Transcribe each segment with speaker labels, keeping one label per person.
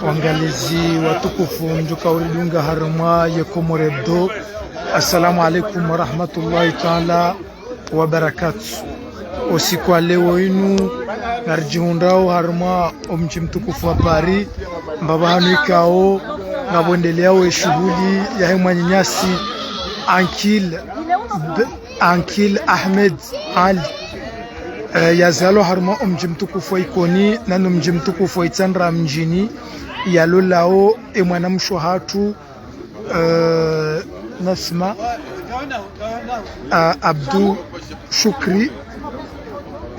Speaker 1: wangalizi watukufu mjuka uridunga harma yekomoredo. Assalamu alaikum wa rahmatullahi ta'ala wa barakatuh. Usiku wa leo inu narjihundao harma mji mtukufu wa Paris mbabahanu ikao ngabondeleao shughuli ya hema nyanyasi Ankil Ahmed Ali yazalo harma mji mtukufu wa Ikoni na mji mtukufu wa Itandra mjini yalolao emwana mshohatu nasma Abdu Shukri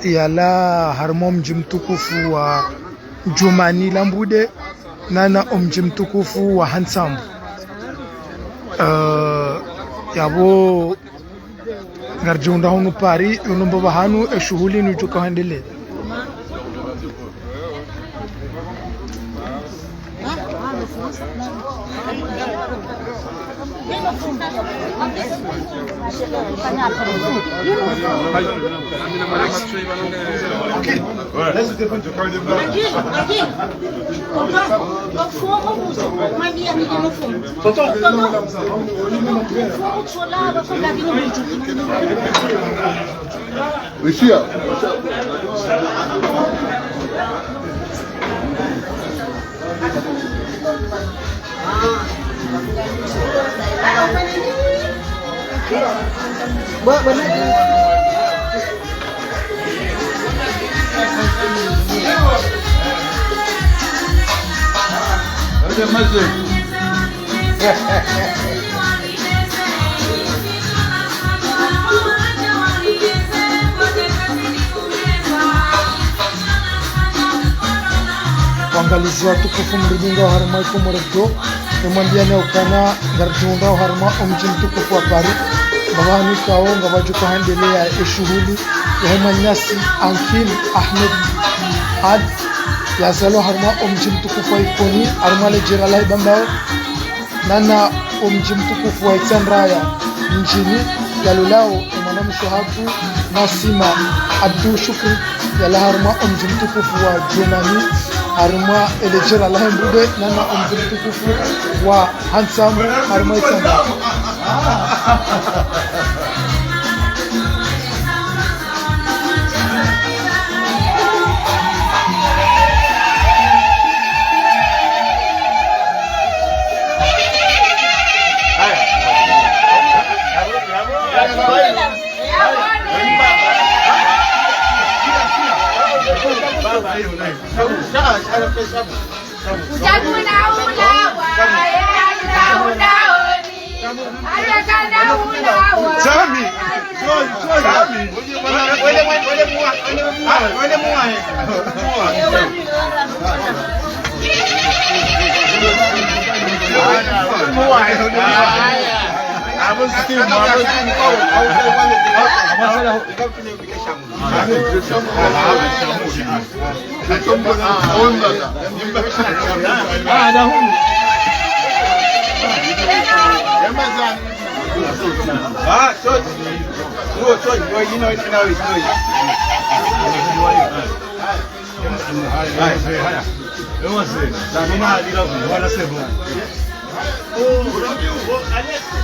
Speaker 1: yala harma mji mtukufu wa Jumani Lambude nana mji mtukufu wa Hansambu yabo ngarjunda hunu Paris unomba bahanu shughuli nujuka handele wangalizi watukufu mridunga harma ikomoredo emwandiana ukana ngarjunda harma mji mtukufu wa Paris babahanu ikao ngabajuka handelea shughuli ya hema nyasi Ankil Ahmed Ali yazalo harma mji mtukufu wa Ikoni armale jiralai bambao nana mji mtukufu wa Itandra mjini yalolao emwana mshohatu Nasima Abdu Shukri yala harma mji mtukufu wa Jumani harma elejera la Lambude nana mji mtukufu wa Hansambu harma Itandra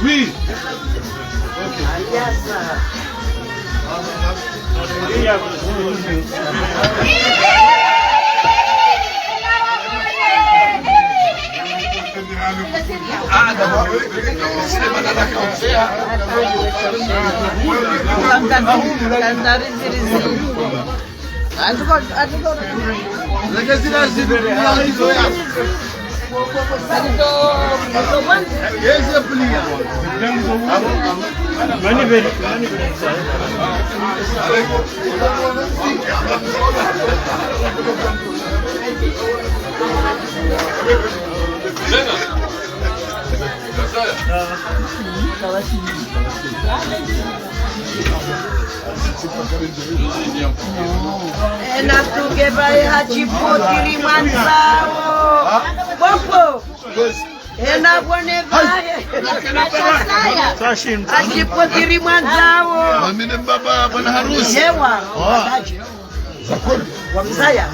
Speaker 1: Oui.
Speaker 2: Enatuke bae hachipotiri mwanzao Popo enabone bae hachipotiri mwanzao
Speaker 3: Mamine baba bwana harusi
Speaker 2: Yewa wa mzaya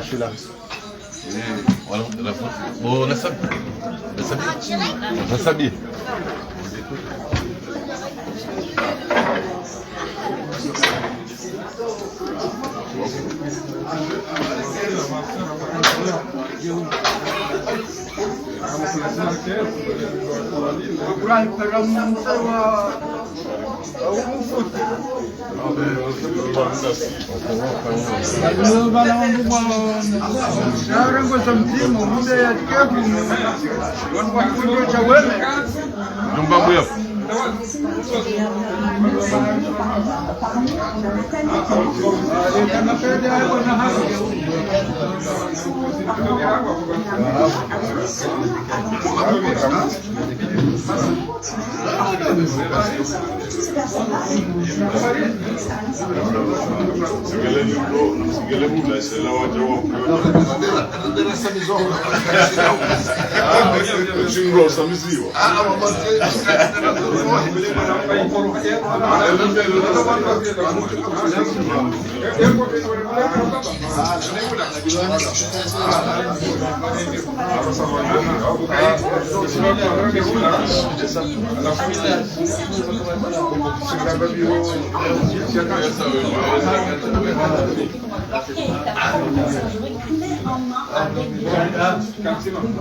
Speaker 3: Je suis là. Bon, on s'habille.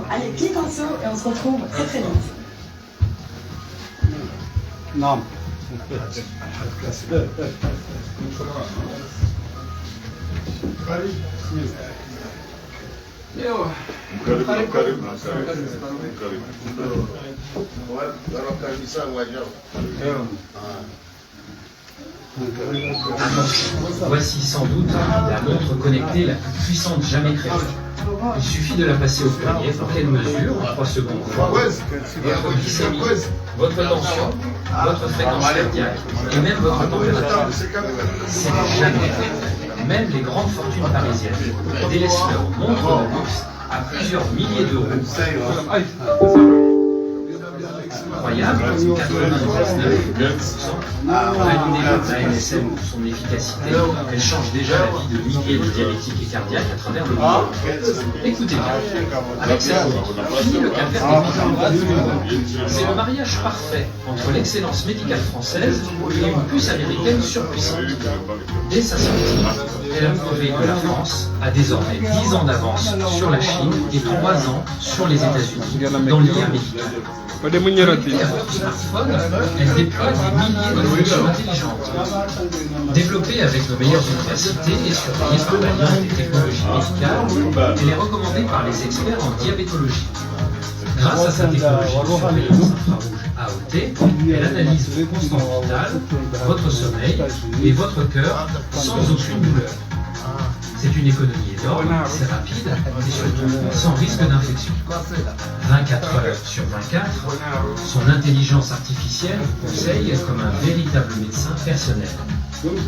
Speaker 4: Allez, clique en dessous et on se retrouve très très vite.
Speaker 1: Non.
Speaker 5: Voici sans doute la montre connectée la plus puissante jamais créée. Il suffit de la passer au poignet pour qu'elle mesure en 3 secondes votre glycémie, votre tension, votre fréquence cardiaque et même votre température. C'est jamais fait. Même les grandes fortunes parisiennes délaissent leur montre de luxe à plusieurs milliers d'euros. Incroyable, 99,9%, validée par la NSM pour son efficacité, elle change déjà la vie de milliers de diabétiques et cardiaques à travers le monde. Écoutez bien, avec cette montre, fini le calvaire des médicaments. C'est le mariage parfait entre l'excellence médicale française et une puce américaine surpuissante. Dès sa sortie, elle a prouvé que la France a désormais 10 ans d'avance sur la Chine et 3 ans sur les États-Unis dans l'IA médicale. Connectée à votre smartphone, elle déploie des milliers de fonctions intelligentes. Développée avec nos meilleures universités et surveillée par l'Alliance des technologies médicales, elle est recommandée par les experts en diabétologie. Grâce à sa technologie de surveillance infrarouge AOT, elle analyse vos constantes vitales, votre sommeil et votre cœur sans aucune douleur. C'est une économie énorme, c'est rapide et surtout sans risque d'infection. 24 heures sur 24, son intelligence artificielle vous conseille comme un véritable médecin personnel.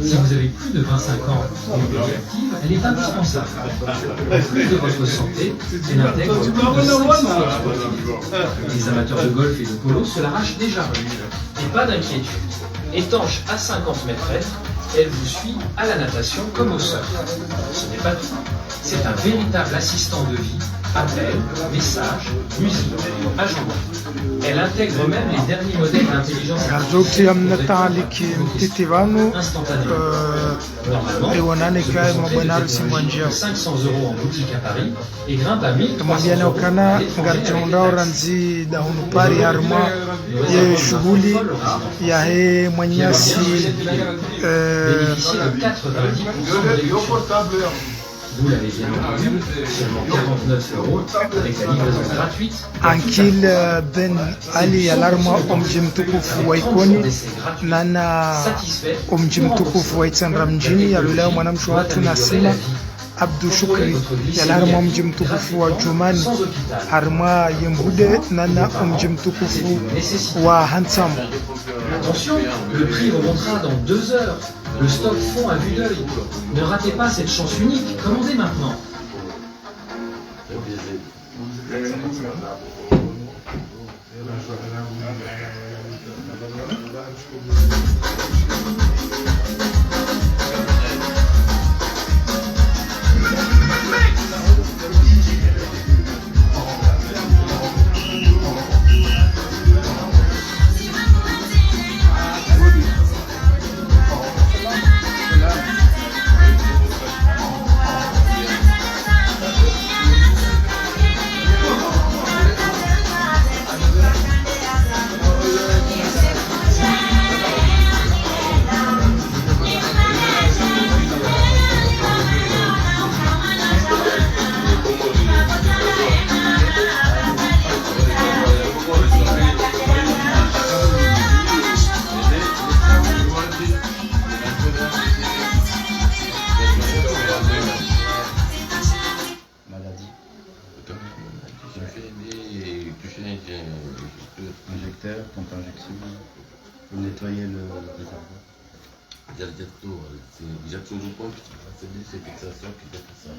Speaker 5: Si vous avez plus de 25 ans et une vie active, elle est indispensable. En plus de votre santé, elle intègre plus de 500 sportifs. Les amateurs de golf et de polo se l'arrachent déjà. Et pas d'inquiétude. Étanche à 50 mètres, elle vous suit à la natation comme au surf. Ce n'est pas tout. C'est un véritable assistant de vie, appels, messages, musique, agenda. Elle intègre même les derniers modèles d'intelligence artificielle instantanément. Normalement, de 500 € en boutique à Paris et grimpe à 1300 bénéficier de 90% de réduction. Vous l'avez bien entendu, seulement 49 € avec la livraison gratuite.
Speaker 1: Ankil Ben Ali alarma mji mtukufu wa Ikoni nana mji mtukufu wa Itsandra mjini ya wilaya Mwanamsho watu nasema Abdou Shukri yala har ma mjim tukufu wa Jumani har ma yimhude nana mjim tukufu wa Hansam.
Speaker 5: Attention, le prix remontera dans 2 heures. Le stock fond à vue d'œil. Ne ratez pas cette chance unique. Commandez maintenant.
Speaker 3: Injecteur, pompe à injection, vous nettoyez le réservoir.
Speaker 6: C'est déjà toujours pompe, c'est des fixations qui fait ça.